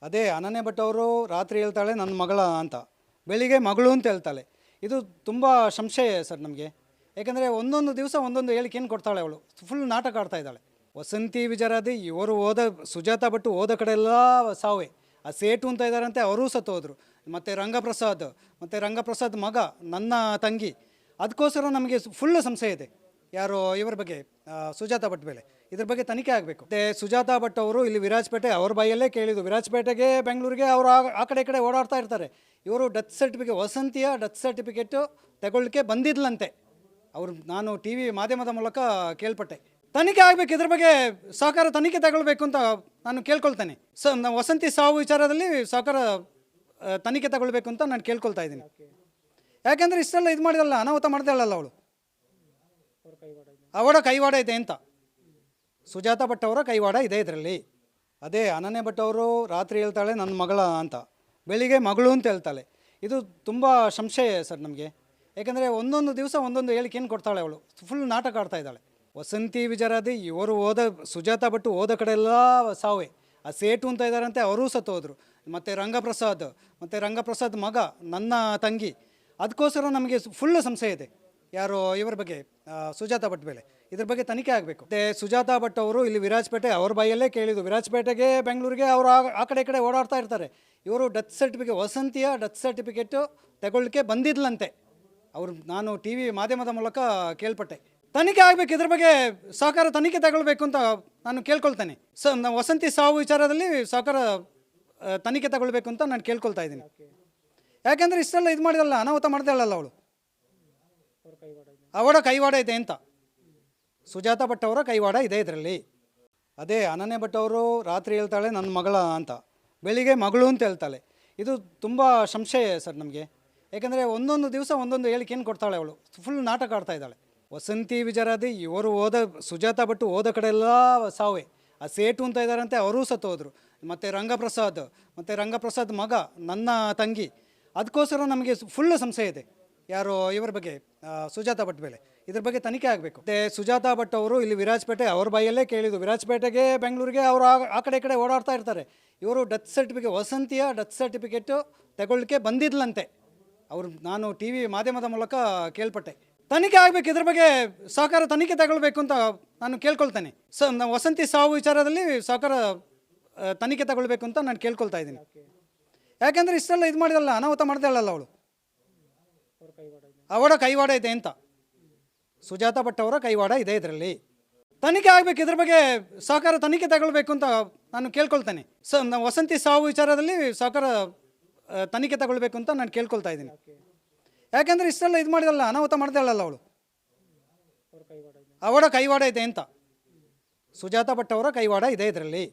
ಅದೇ ಅನನ್ಯ ಭಟ್ ಅವರು ರಾತ್ರಿ ಹೇಳ್ತಾಳೆ ನನ್ನ ಮಗಳ ಅಂತ, ಬೆಳಿಗ್ಗೆ ಮಗಳು ಅಂತ ಹೇಳ್ತಾಳೆ. ಇದು ತುಂಬ ಸಂಶಯ ಸರ್ ನಮಗೆ. ಯಾಕೆಂದರೆ ಒಂದೊಂದು ದಿವಸ ಒಂದೊಂದು ಹೇಳಿಕೆಯನ್ನು ಕೊಡ್ತಾಳೆ ಅವಳು. ಫುಲ್ ನಾಟಕ ಆಡ್ತಾ ಇದ್ದಾಳೆ. ವಸಂತಿ ವಿಜಯರಾದಿ ಇವರು ಸುಜಾತಾ ಭಟ್ ಹೋದ ಕಡೆ ಎಲ್ಲ ಸಾವೇ. ಆ ಸೇಟು ಅಂತ ಇದ್ದಾರಂತೆ, ಅವರೂ ಸತ್ತು ಹೋದರು. ಮತ್ತು ರಂಗಪ್ರಸಾದ್ ಮಗ ನನ್ನ ತಂಗಿ. ಅದಕ್ಕೋಸ್ಕರ ನಮಗೆ ಫುಲ್ ಸಂಶಯ ಇದೆ ಯಾರು ಇವರ ಬಗ್ಗೆ, ಸುಜಾತಾ ಭಟ್ ಮೇಲೆ. ಇದ್ರ ಬಗ್ಗೆ ತನಿಖೆ ಆಗಬೇಕು. ಮತ್ತು ಸುಜಾತಾ ಭಟ್ ಅವರು ಇಲ್ಲಿ ವಿರಾಜಪೇಟೆ ಅವ್ರ ಬಾಯಲ್ಲೇ ಕೇಳಿದ್ದು, ವಿರಾಜಪೇಟೆಗೆ ಬೆಂಗಳೂರಿಗೆ ಅವರು ಆ ಕಡೆ ಈ ಕಡೆ ಓಡಾಡ್ತಾ ಇರ್ತಾರೆ. ಇವರು ಡೆತ್ ಸರ್ಟಿಫಿಕೇಟ್, ವಸಂತಿಯ ಡೆತ್ ಸರ್ಟಿಫಿಕೇಟು ತಗೊಳ್ಳಿಕ್ಕೆ ಬಂದಿದ್ಲಂತೆ. ನಾನು ಟಿ ವಿ ಮಾಧ್ಯಮದ ಮೂಲಕ ಕೇಳ್ಪಟ್ಟೆ. ತನಿಖೆ ಆಗಬೇಕು, ಇದ್ರ ಬಗ್ಗೆ ಸಹಕಾರ ತನಿಖೆ ತಗೊಳ್ಬೇಕು ಅಂತ ನಾನು ಕೇಳ್ಕೊಳ್ತೇನೆ. ವಸಂತಿ ಸಾವು ವಿಚಾರದಲ್ಲಿ ಸಹಕಾರ ತನಿಖೆ ತಗೊಳ್ಬೇಕು ಅಂತ ನಾನು ಕೇಳ್ಕೊಳ್ತಾ ಇದ್ದೀನಿ. ಯಾಕೆಂದರೆ ಇಷ್ಟೆಲ್ಲ ಇದು ಮಾಡಿದಲ್ಲ, ಅನಾಹುತ ಮಾಡ್ದಲ್ಲ ಅವಳು. ಅವಳ ಕೈವಾಡ ಇದೆ ಅಂತ, ಸುಜಾತಾ ಭಟ್ ಅವರ ಕೈವಾಡ ಇದೆ ಇದರಲ್ಲಿ. ಅದೇ ಅನನ್ಯ ಭಟ್ ಅವರು ರಾತ್ರಿ ಹೇಳ್ತಾಳೆ ನನ್ನ ಮಗಳ ಅಂತ, ಬೆಳಿಗ್ಗೆ ಮಗಳು ಅಂತ ಹೇಳ್ತಾಳೆ. ಇದು ತುಂಬ ಸಂಶಯ ಸರ್ ನಮಗೆ. ಯಾಕೆಂದರೆ ಒಂದೊಂದು ದಿವಸ ಒಂದೊಂದು ಹೇಳಿಕೆಯನ್ನು ಕೊಡ್ತಾಳೆ ಅವಳು. ಫುಲ್ ನಾಟಕ ಆಡ್ತಾ ಇದ್ದಾಳೆ. ವಸಂತಿ ವಿಜಯರಾದಿ ಇವರು ಸುಜಾತಾ ಭಟ್ ಹೋದ ಕಡೆ ಎಲ್ಲ ಸಾವೇ. ಆ ಸೇಟು ಅಂತ ಇದ್ದಾರಂತೆ, ಅವರೂ ಸತ್ತು ಹೋದರು. ಮತ್ತು ರಂಗಪ್ರಸಾದ್ ಮಗ ನನ್ನ ತಂಗಿ. ಅದಕ್ಕೋಸ್ಕರ ನಮಗೆ ಫುಲ್ ಸಂಶಯ ಇದೆ ಯಾರು ಇವರ ಬಗ್ಗೆ, ಸುಜಾತಾ ಭಟ್ ಮೇಲೆ. ಇದ್ರ ಬಗ್ಗೆ ತನಿಖೆ ಆಗಬೇಕು. ಮತ್ತು ಸುಜಾತಾ ಭಟ್ ಅವರು ಇಲ್ಲಿ ವಿರಾಜಪೇಟೆ ಅವ್ರ ಬಾಯಲ್ಲೇ ಕೇಳಿದ್ದು, ವಿರಾಜಪೇಟೆಗೆ ಬೆಂಗಳೂರಿಗೆ ಅವರು ಆ ಕಡೆ ಈ ಕಡೆ ಓಡಾಡ್ತಾ ಇರ್ತಾರೆ. ಇವರು ಡೆತ್ ಸರ್ಟಿಫಿಕೇಟ್, ವಸಂತಿಯ ಡೆತ್ ಸರ್ಟಿಫಿಕೇಟು ತಗೊಳ್ಳಿಕ್ಕೆ ಬಂದಿದ್ಲಂತೆ. ನಾನು ಟಿ ವಿ ಮಾಧ್ಯಮದ ಮೂಲಕ ಕೇಳ್ಪಟ್ಟೆ. ತನಿಖೆ ಆಗಬೇಕು, ಇದ್ರ ಬಗ್ಗೆ ಸಹಕಾರ ತನಿಖೆ ತಗೊಳ್ಬೇಕು ಅಂತ ನಾನು ಕೇಳ್ಕೊಳ್ತೇನೆ. ವಸಂತಿ ಸಾವು ವಿಚಾರದಲ್ಲಿ ಸಹಕಾರ ತನಿಖೆ ತಗೊಳ್ಬೇಕು ಅಂತ ನಾನು ಕೇಳ್ಕೊಳ್ತಾ ಇದ್ದೀನಿ. ಯಾಕೆಂದರೆ ಇಷ್ಟೆಲ್ಲ ಇದು ಮಾಡಿದಲ್ಲ, ಅನಾಹುತ ಮಾಡ್ದಲ್ಲ ಅವಳು. ಅವಳ ಕೈವಾಡ ಇದೆ ಅಂತ, ಸುಜಾತಾ ಭಟ್ ಅವರ ಕೈವಾಡ ಇದೆ ಇದರಲ್ಲಿ. ಅದೇ ಅನನ್ಯ ಭಟ್ ಅವರು ರಾತ್ರಿ ಹೇಳ್ತಾಳೆ ನನ್ನ ಮಗಳ ಅಂತ, ಬೆಳಿಗ್ಗೆ ಮಗಳು ಅಂತ ಹೇಳ್ತಾಳೆ. ಇದು ತುಂಬ ಸಂಶಯ ಸರ್ ನಮಗೆ. ಯಾಕೆಂದರೆ ಒಂದೊಂದು ದಿವಸ ಒಂದೊಂದು ಹೇಳಿಕೆಯನ್ನು ಕೊಡ್ತಾಳೆ ಅವಳು. ಫುಲ್ ನಾಟಕ ಆಡ್ತಾ ಇದ್ದಾಳೆ. ವಸಂತಿ ವಿಜಯರಾದಿ ಇವರು ಸುಜಾತಾ ಭಟ್ ಹೋದ ಕಡೆ ಎಲ್ಲ ಸಾವೇ. ಆ ಸೇಟು ಅಂತ ಇದ್ದಾರಂತೆ, ಅವರೂ ಸತ್ತು ಹೋದರು. ಮತ್ತು ರಂಗಪ್ರಸಾದ್ ಮಗ ನನ್ನ ತಂಗಿ. ಅದಕ್ಕೋಸ್ಕರ ನಮಗೆ ಫುಲ್ ಸಂಶಯ ಇದೆ ಯಾರು ಇವರ ಬಗ್ಗೆ, ಸುಜಾತಾ ಭಟ್ ಮೇಲೆ. ಇದ್ರ ಬಗ್ಗೆ ತನಿಖೆ ಆಗಬೇಕು. ಮತ್ತು ಸುಜಾತಾ ಭಟ್ ಅವರು ಇಲ್ಲಿ ವಿರಾಜಪೇಟೆ ಅವ್ರ ಬಾಯಲ್ಲೇ ಕೇಳಿದ್ದು, ವಿರಾಜಪೇಟೆಗೆ ಬೆಂಗಳೂರಿಗೆ ಅವರು ಆ ಕಡೆ ಈ ಕಡೆ ಓಡಾಡ್ತಾ ಇರ್ತಾರೆ. ಇವರು ಡೆತ್ ಸರ್ಟಿಫಿಕೇಟ್, ವಸಂತಿಯ ಡೆತ್ ಸರ್ಟಿಫಿಕೇಟು ತಗೊಳ್ಳಿಕ್ಕೆ ಬಂದಿದ್ಲಂತೆ. ನಾನು ಟಿ ವಿ ಮಾಧ್ಯಮದ ಮೂಲಕ ಕೇಳ್ಪಟ್ಟೆ. ತನಿಖೆ ಆಗಬೇಕು, ಇದ್ರ ಬಗ್ಗೆ ಸಹಕಾರ ತನಿಖೆ ತಗೊಳ್ಬೇಕು ಅಂತ ನಾನು ಕೇಳ್ಕೊಳ್ತೇನೆ. ವಸಂತಿ ಸಾವು ವಿಚಾರದಲ್ಲಿ ಸಹಕಾರ ತನಿಖೆ ತಗೊಳ್ಬೇಕು ಅಂತ ನಾನು ಕೇಳ್ಕೊಳ್ತಾ ಇದ್ದೀನಿ. ಯಾಕೆಂದರೆ ಇಷ್ಟೆಲ್ಲ ಇದು ಮಾಡಿದಲ್ಲ, ಅನಾಹುತ ಮಾಡ್ದಲ್ಲ ಅವಳು. ಅವಳ ಕೈವಾಡ ಇದೆ ಅಂತ, ಸುಜಾತಾ ಭಟ್ ಅವರ ಕೈವಾಡ ಇದೆ ಇದರಲ್ಲಿ. ತನಿಖೆ ಆಗಬೇಕು, ಇದ್ರ ಬಗ್ಗೆ ಸಹಕಾರ ತನಿಖೆ ತಗೊಳ್ಬೇಕು ಅಂತ ನಾನು ಕೇಳ್ಕೊಳ್ತೇನೆ. ವಸಂತಿ ಸಾವು ವಿಚಾರದಲ್ಲಿ ಸಹಕಾರ ತನಿಖೆ ತಗೊಳ್ಬೇಕು ಅಂತ ನಾನು ಕೇಳ್ಕೊಳ್ತಾ ಇದ್ದೀನಿ. ಯಾಕೆಂದರೆ ಇಷ್ಟೆಲ್ಲ ಇದು ಮಾಡಿದಲ್ಲ, ಅನಾಹುತ ಮಾಡ್ದಲ್ಲ ಅವಳು. ಅವಳ ಕೈವಾಡ ಇದೆ ಅಂತ, ಸುಜಾತಾ ಭಟ್ ಅವರ ಕೈವಾಡ ಇದೆ ಇದರಲ್ಲಿ.